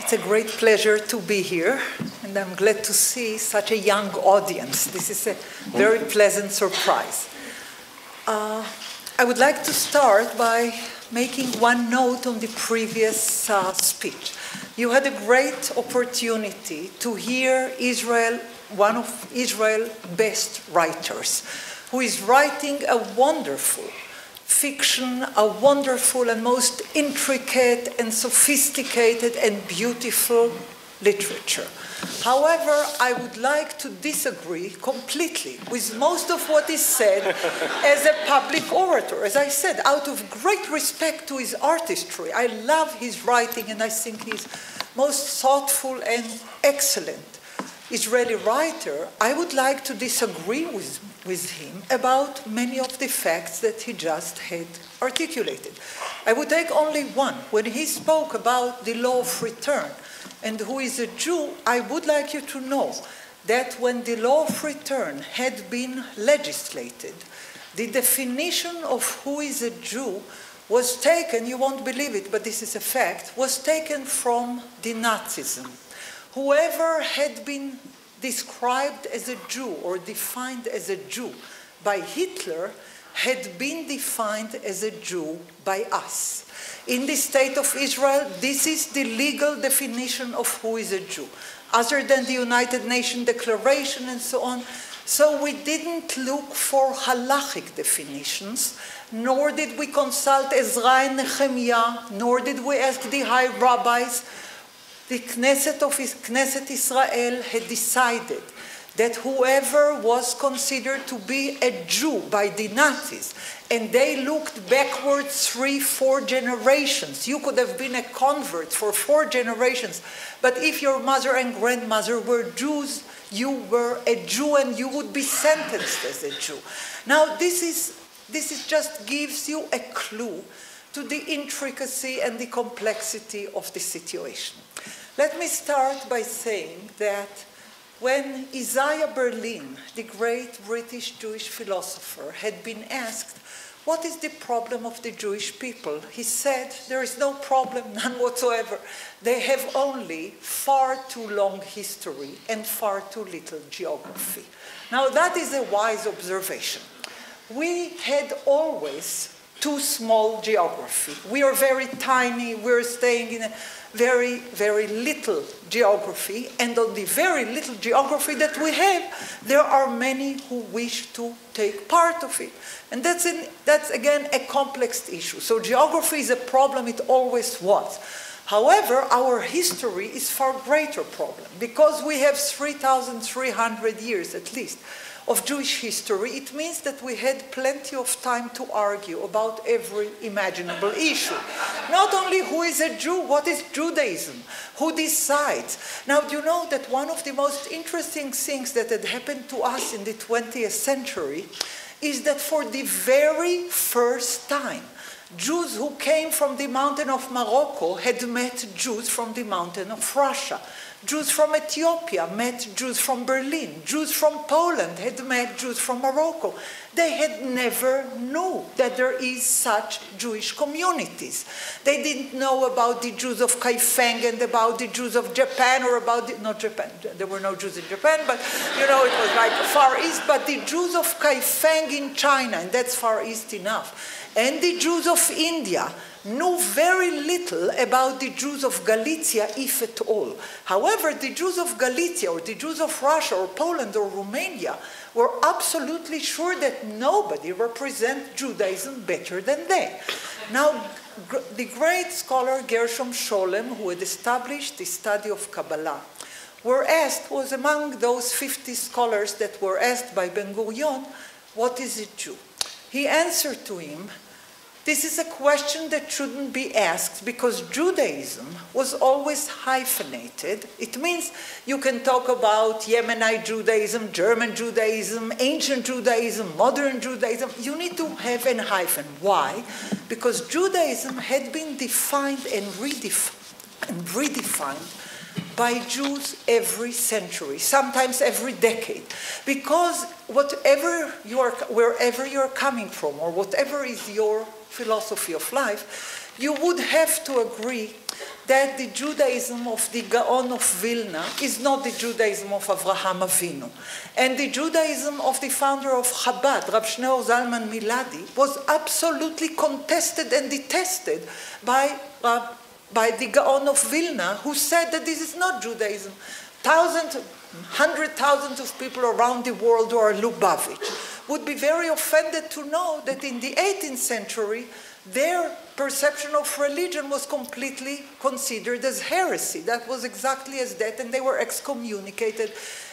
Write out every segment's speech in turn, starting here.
It's a great pleasure to be here, and I'm glad to see such a young audience. This is a very pleasant surprise. I would like to start by making one note on the previous speech. You had a great opportunity to hear one of Israel's best writers, who is writing a wonderful fiction, a wonderful and most intricate and sophisticated and beautiful literature. However, I would like to disagree completely with most of what is said as a public orator. As I said, out of great respect to his artistry, I love his writing and I think he's most thoughtful and excellent Israeli writer. I would like to disagree with him about many of the facts that he just had articulated. I would take only one. When he spoke about the law of return and who is a Jew, I would like you to know that when the law of return had been legislated, the definition of who is a Jew was taken, you won't believe it, but this is a fact, was taken from the Nazism. Whoever had been described as a Jew or defined as a Jew by Hitler had been defined as a Jew by us. In the state of Israel, this is the legal definition of who is a Jew, other than the United Nations Declaration and so on. So we didn't look for halachic definitions, nor did we consult Ezra and Nehemiah, nor did we ask the high rabbis. The Knesset Israel had decided that whoever was considered to be a Jew by the Nazis, and they looked backwards 3-4 generations. You could have been a convert for 4 generations, but if your mother and grandmother were Jews, you were a Jew and you would be sentenced as a Jew. Now this just gives you a clue to the intricacy and the complexity of the situation. Let me start by saying that when Isaiah Berlin, the great British Jewish philosopher, had been asked, what is the problem of the Jewish people? He said, there is no problem, none whatsoever. They have only far too long history and far too little geography. Now that is a wise observation. We had always too small geography. We are very tiny, we're staying in a very, very little geography, and on the very little geography that we have, there are many who wish to take part of it. And that's again a complex issue. So geography is a problem, it always was. However, our history is far greater problem, because we have 3,300 years at least of Jewish history. It means that we had plenty of time to argue about every imaginable issue. Not only who is a Jew, what is Judaism, who decides. Now, do you know that one of the most interesting things that had happened to us in the 20th century is that for the very first time, Jews who came from the mountain of Morocco had met Jews from the mountain of Russia. Jews from Ethiopia met Jews from Berlin. Jews from Poland had met Jews from Morocco. They had never known that there is such Jewish communities. They didn't know about the Jews of Kaifeng and about the Jews of Japan, or about the, not Japan, there were no Jews in Japan, but you know, it was like Far East, but the Jews of Kaifeng in China, and that's Far East enough. And the Jews of India knew very little about the Jews of Galicia, if at all. However, the Jews of Galicia, or the Jews of Russia, or Poland, or Romania, were absolutely sure that nobody represents Judaism better than they. Now, the great scholar Gershom Scholem, who had established the study of Kabbalah, was among those 50 scholars that were asked by Ben-Gurion, what is a Jew? He answered to him, this is a question that shouldn't be asked, because Judaism was always hyphenated. It means you can talk about Yemenite Judaism, German Judaism, ancient Judaism, modern Judaism. You need to have a hyphen. Why? Because Judaism had been defined and redefined by Jews every century, sometimes every decade. Because wherever you're coming from, or whatever is your philosophy of life, you would have to agree that the Judaism of the Gaon of Vilna is not the Judaism of Avraham Avinu. And the Judaism of the founder of Chabad, Rab Shneor Zalman Miladi, was absolutely contested and detested by the Gaon of Vilna, who said that this is not Judaism. Hundreds, thousands of people around the world who are Lubavitch would be very offended to know that in the 18th century, their perception of religion was completely considered as heresy. That was exactly as that, and they were excommunicated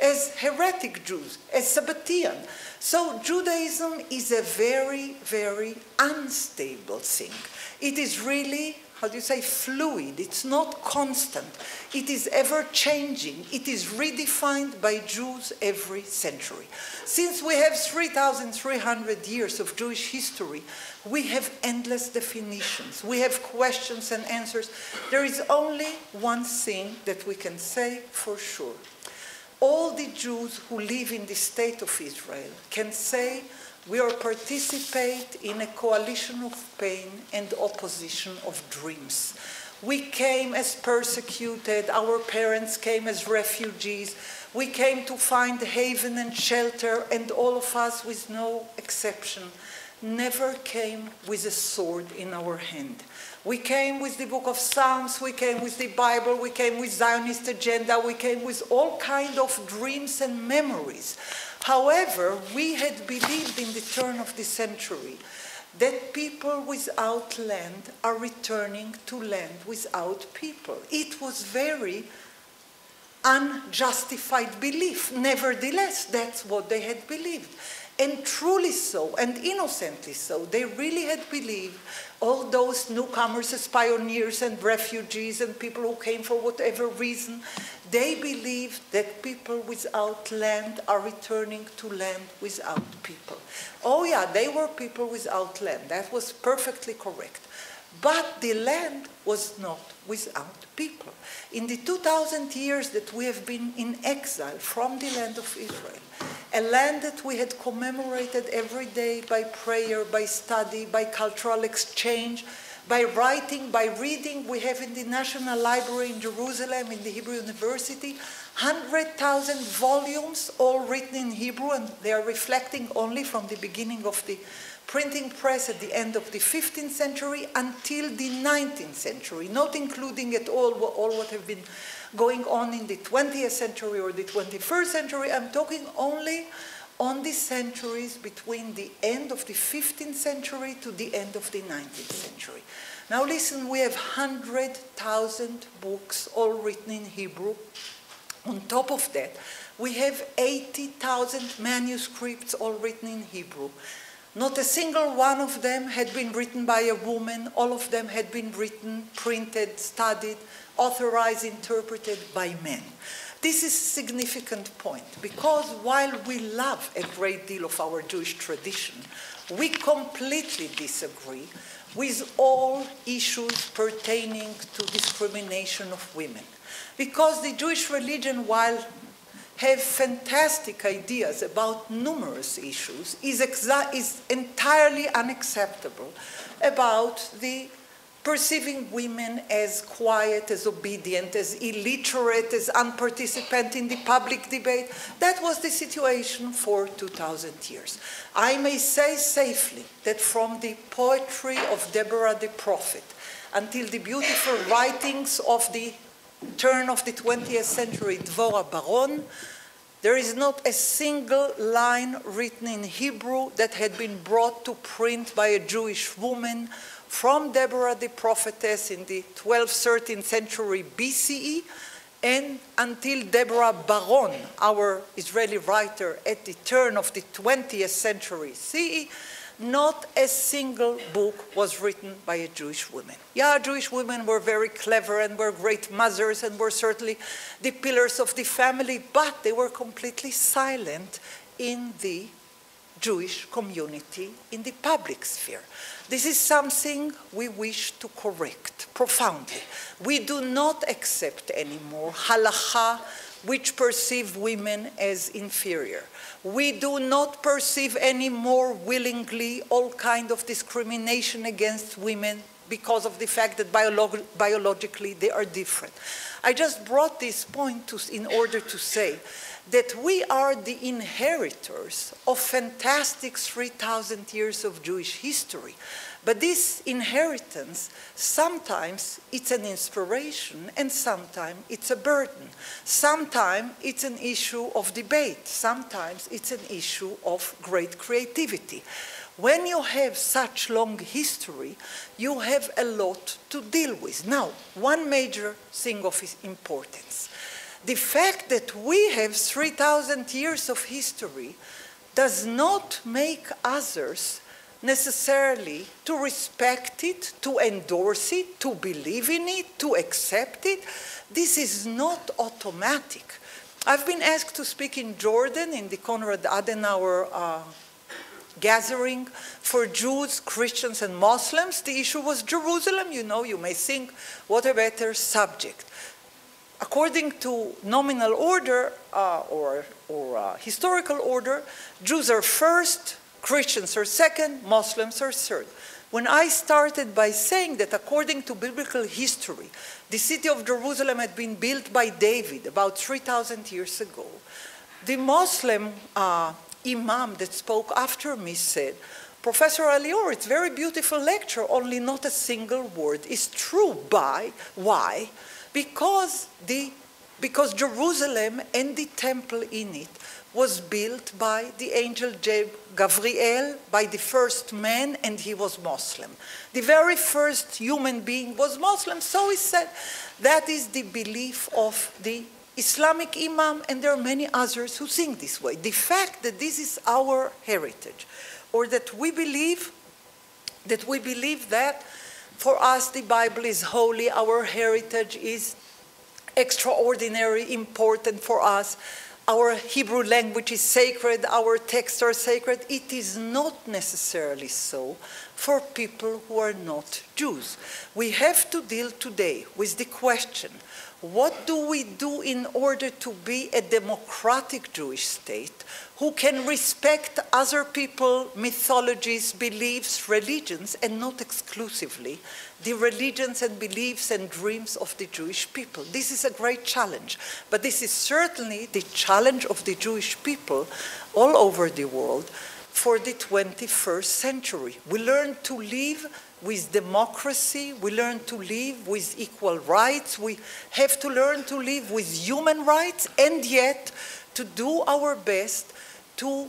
as heretic Jews, as Sabbatean. So Judaism is a very, very unstable thing. It is really, how do you say, fluid. It's not constant. It is ever-changing. It is redefined by Jews every century. Since we have 3,300 years of Jewish history, we have endless definitions. We have questions and answers. There is only one thing that we can say for sure. All the Jews who live in the state of Israel can say we are participate in a coalition of pain and opposition of dreams. We came as persecuted, our parents came as refugees, we came to find haven and shelter, and all of us, with no exception, never came with a sword in our hand. We came with the book of Psalms, we came with the Bible, we came with Zionist agenda, we came with all kinds of dreams and memories. However, we had believed in the turn of the century that people without land are returning to land without people. It was very unjustified belief. Nevertheless, that's what they had believed. And truly so, and innocently so, they really had believed all those newcomers as pioneers and refugees and people who came for whatever reason, they believed that people without land are returning to land without people. Oh yeah, they were people without land. That was perfectly correct. But the land was not without people. In the 2,000 years that we have been in exile from the land of Israel, a land that we had commemorated every day by prayer, by study, by cultural exchange, by writing, by reading. We have in the National Library in Jerusalem, in the Hebrew University, 100,000 volumes, all written in Hebrew, and they are reflecting only from the beginning of the printing press at the end of the 15th century until the 19th century, not including at all what have been going on in the 20th century or the 21st century. I'm talking only on the centuries between the end of the 15th century to the end of the 19th century. Now listen, we have 100,000 books all written in Hebrew. On top of that, we have 80,000 manuscripts all written in Hebrew. Not a single one of them had been written by a woman. All of them had been written, printed, studied, authorized, interpreted by men. This is a significant point because while we love a great deal of our Jewish tradition, we completely disagree with all issues pertaining to discrimination of women. Because the Jewish religion, while have fantastic ideas about numerous issues, is entirely unacceptable about the perceiving women as quiet, as obedient, as illiterate, as unparticipant in the public debate. That was the situation for 2,000 years. I may say safely that from the poetry of Deborah the prophet until the beautiful writings of the turn of the 20th century, Dvorah Baron, there is not a single line written in Hebrew that had been brought to print by a Jewish woman from Deborah the prophetess in the 12th, 13th century BCE and until Deborah Baron, our Israeli writer at the turn of the 20th century CE. Not a single book was written by a Jewish woman. Yeah, Jewish women were very clever and were great mothers and were certainly the pillars of the family, but they were completely silent in the Jewish community, in the public sphere. This is something we wish to correct profoundly. We do not accept anymore halakha which perceive women as inferior. We do not perceive any more willingly all kind of discrimination against women because of the fact that biologically they are different. I just brought this point in order to say that we are the inheritors of fantastic 3,000 years of Jewish history. But this inheritance, sometimes it's an inspiration and sometimes it's a burden. Sometimes it's an issue of debate. Sometimes it's an issue of great creativity. When you have such long history, you have a lot to deal with. Now, one major thing of importance. The fact that we have 3,000 years of history does not make others necessarily to respect it, to endorse it, to believe in it, to accept it. This is not automatic. I've been asked to speak in Jordan in the Konrad Adenauer gathering for Jews, Christians, and Muslims. The issue was Jerusalem. You know, you may think, what a better subject. According to nominal order or historical order, Jews are first, Christians are second, Muslims are third. When I started by saying that according to biblical history, the city of Jerusalem had been built by David about 3,000 years ago, the Muslim imam that spoke after me said, Professor Elior, it's a very beautiful lecture, only not a single word is true. Why? Because Jerusalem and the temple in it was built by the angel Gabriel, by the first man, and he was Muslim. The very first human being was Muslim, so he said that is the belief of the Islamic imam, and there are many others who think this way. The fact that this is our heritage, or that we believe that for us the Bible is holy, our heritage is extraordinary, important for us, our Hebrew language is sacred, our texts are sacred. It is not necessarily so for people who are not Jews. We have to deal today with the question, what do we do in order to be a democratic Jewish state who can respect other people's mythologies, beliefs, religions, and not exclusively the religions and beliefs and dreams of the Jewish people? This is a great challenge, but this is certainly the challenge of the Jewish people all over the world for the 21st century. We learn to live with democracy, we learn to live with equal rights, we have to learn to live with human rights, and yet to do our best to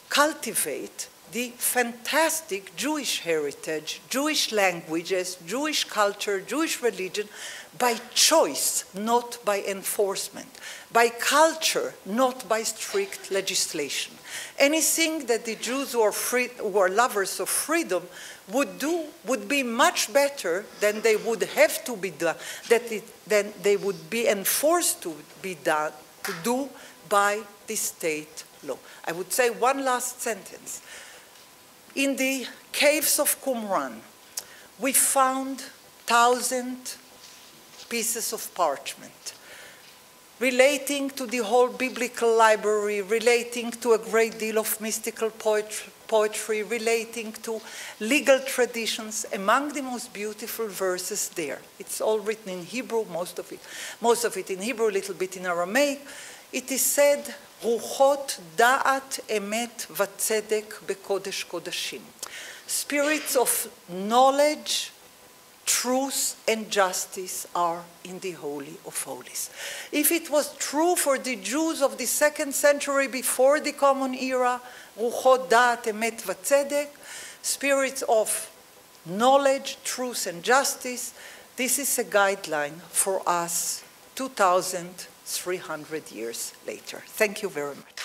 cultivate the fantastic Jewish heritage, Jewish languages, Jewish culture, Jewish religion by choice, not by enforcement, by culture, not by strict legislation. Anything that the Jews who are lovers of freedom would do would be much better than they would have to be done, than they would be enforced to be done, to do by the state law. I would say one last sentence. In the caves of Qumran, we found 1,000 pieces of parchment relating to the whole biblical library, relating to a great deal of mystical poetry, relating to legal traditions. Among the most beautiful verses there, it's all written in Hebrew, most of it in Hebrew, a little bit in Aramaic. It is said, Ruchot da'at emet v'tzedek bekodesh kodashim. Spirits of knowledge, truth, and justice are in the Holy of Holies. If it was true for the Jews of the 2nd century before the Common Era, Ruchot da'at emet v'tzedek, spirits of knowledge, truth, and justice, this is a guideline for us 2,300 years later. Thank you very much.